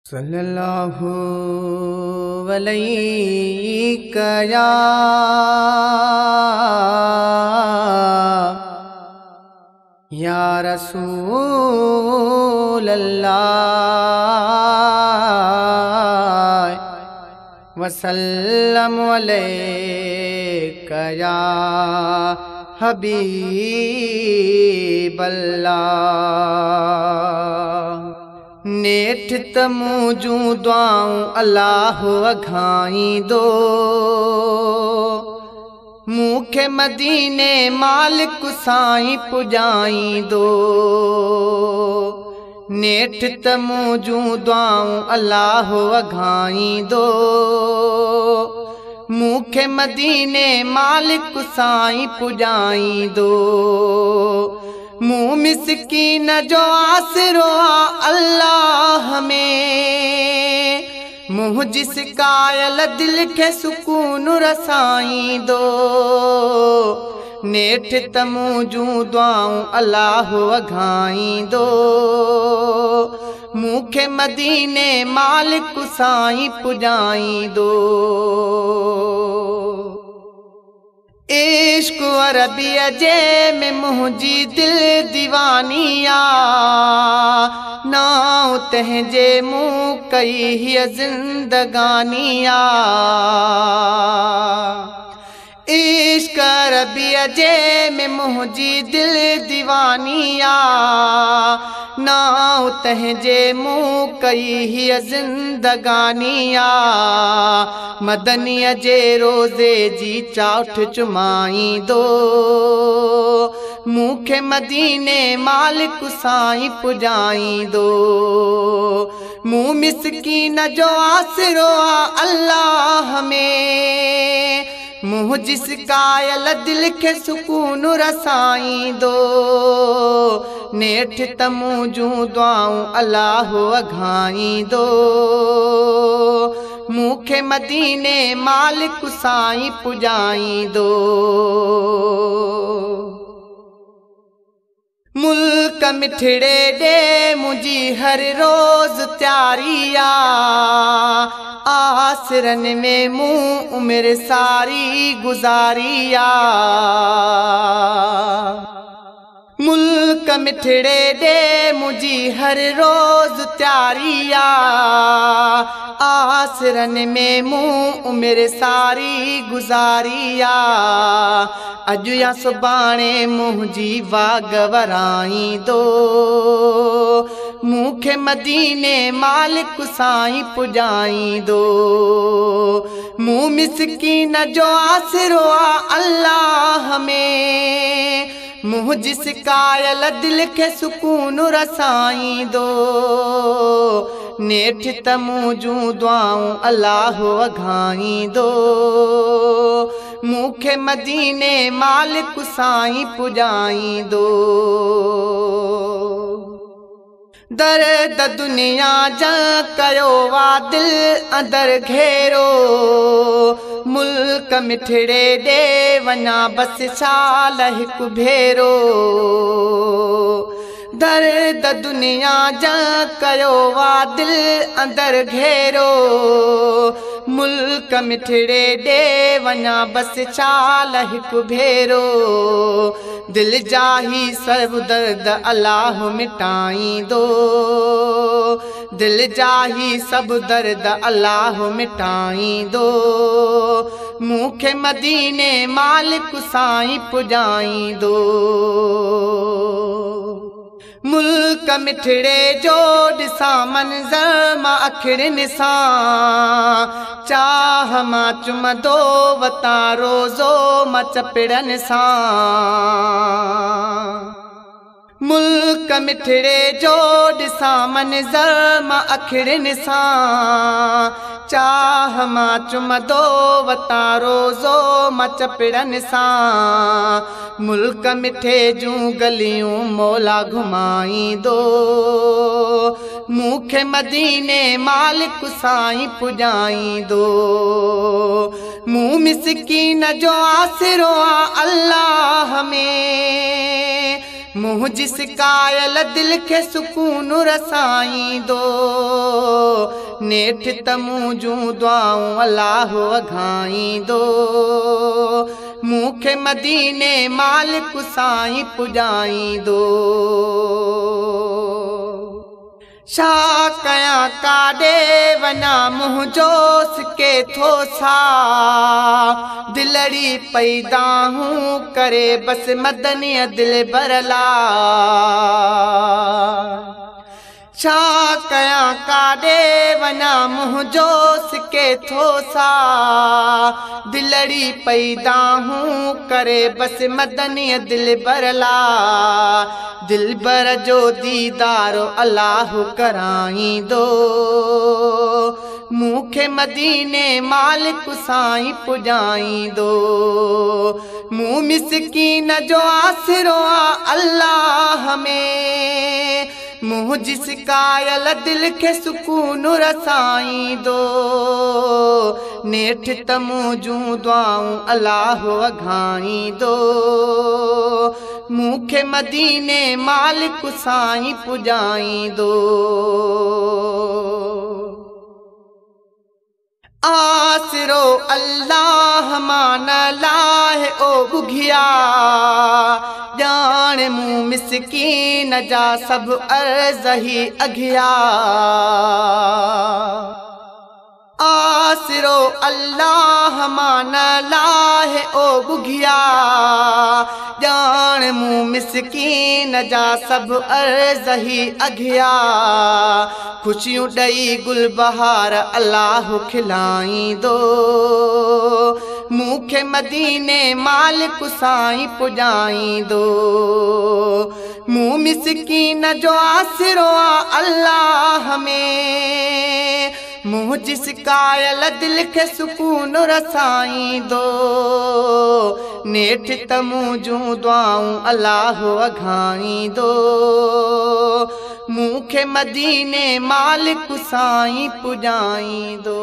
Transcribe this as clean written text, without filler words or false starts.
सल्लल्लाहु अलैका या रसूल अल्लाह वसल्लम अलैका या हबीब अल्लाह। नेठ तमूजू दुआऊं अल्लाह अघाई दो, मूखे मदीने मालिक साईं पुजाई दो। नेठ तमूजू दुआऊं अल्लाह अघाई दो, मूखे मदीने मालिक साईं पुजाई दो। मुँह मिस्कीन जो आसरो अल्लाह में, मुँह जिस कायल दिल के सुकून रसाई दो। नेठ तमूजू दुआऊं अल्लाह अघाई दो, मूखे मदीने मालिक साईं पुजाई दो। इश्क अरबिया जे में मुंहिंजी दिल दीवानिया, नाउ तंहिंजे मूं कई हीअ जिंदगानिया। इश्क अरबिया जे में मुंहिंजी दिल दीवानिया, नाउ तंहिंजे मूं कई हीअ जिंदगानिया। मदनीअ जे रोज़े जी चाउठ चुमाई दो, मूखे मदीने मालिक साईं पुजाई दो। मुँह मिस्कीन जो आसरो अल्लाह में, मुँह जिस कायल दिल के सुकून रसाई दो। नेठ तमूजू दुआऊं अल्लाह अघाई दो, मूखे मदीने मालिक साईं पुजाई दो। मुल्क मिठड़े दे मुझी हर रोज त्यारिया, आसरन में मुँह उम्र सारी गुजारिया। मुल्क मिठड़े दे मुझी हर रोज त्यारिया, आसरन में मुँह उम्र सारी गुजारिया। अजु या सुबाणे मुंहिंजी वाग वराई दो, मूखे मदीने मालिक साईं पुजाई दो। मुँह मिस्कीन जो आसरो अल्लाह में, मुँह जिस कायल दिल के सुकून रसाई दो। नेठ तमूजू दुआऊं अल्लाह अघाई दो, मूखे मदीने मालिक साईं पुजाई दो। दर्द दुनिया जा कयो वा दिल अंदर घेरो, मुल्क मिठड़े दे वना बस साल हिकु भेरो। दर्द दुनिया जा कयो वा दिल अंदर घेरो, मुल्क मिठड़े दे वना बस चाल हिकु भेरो। दिल जाही सब दर्द अल्लाह मिटाई दो, दिल जाही सब दर्द अल्लाह मिटाई दो। मूखे मदीने मालिक साईं पुजाई दो। मुल्क मिठड़े जो ॾिसां मंज़र मां अखिड़िन सां, चाह मां चुमंदो वतां रोज़ो मां चपिड़न सां। मुल्क मिठड़े जो ॾिसां मंज़र मां अखिड़िन सां, चाह मां चुमंदो वतां रोज़ो मां चपिड़न सां। मुल्क मिठे जूं गलियूं मौला घुमाई दो, मूखे मदीने मालिक साईं पुजाई दो। मुँह मिस्कीन जो आसरो अल्लाह में, मुँह जिस कायल दिल के सुकून रसाई दो। नेठ तमू जूं दुआऊं अल्लाह अघाईंदो मूंखे मदीने मालिक साईं पुॼाईंदो छा कयां काॾे वञा मुंहिंजो सिके थो सा दिलड़ी पैदा हूं करे बस मदनीअ दिल बरला छा कयां काॾे वञा मुंहिंजो सिके थो सा दिलड़ी पैदा हूं करे बस मदनीअ दिल बरला दिलबर जो दीदारो अल्लाह कराईंदो मूंखे मदीने मालिक साईं पुॼाईंदो मूं मिसकीन जो आसिरो आ अल्लाह में मुंहिंजी सिकायल दिल खे सुकून रसाईंदो नेठ तमू जूं दुआऊं अल्लाह अघाईंदो मूंखे मदीने मालिक साईं पुॼाईंदो आसिरो अल्लाह मान लाहे ओ बुघिया ॼाण मूं मिसकीन जा सभु अर्ज़ ही अघिया आसिरो अल्लाह मान लाहे ओ बुघिया ॼाण मूं मिसकीन जा सभु अर्ज़ ही अघिया खुशियूं ॾेई गुल बहार अल्लाह खिलाईंदो मूंखे मदीने मालिक साईं पुॼाईंदो मूं मिसकीन जो आसिरो आ अल्लाह में मुंहिंजी सिकायल दिल खे सुकून रसाईंदो नेठ तमू जूं दुआऊं अल्लाह अघाईंदो मूंखे मदीने मालिक साईं पुॼाईंदो।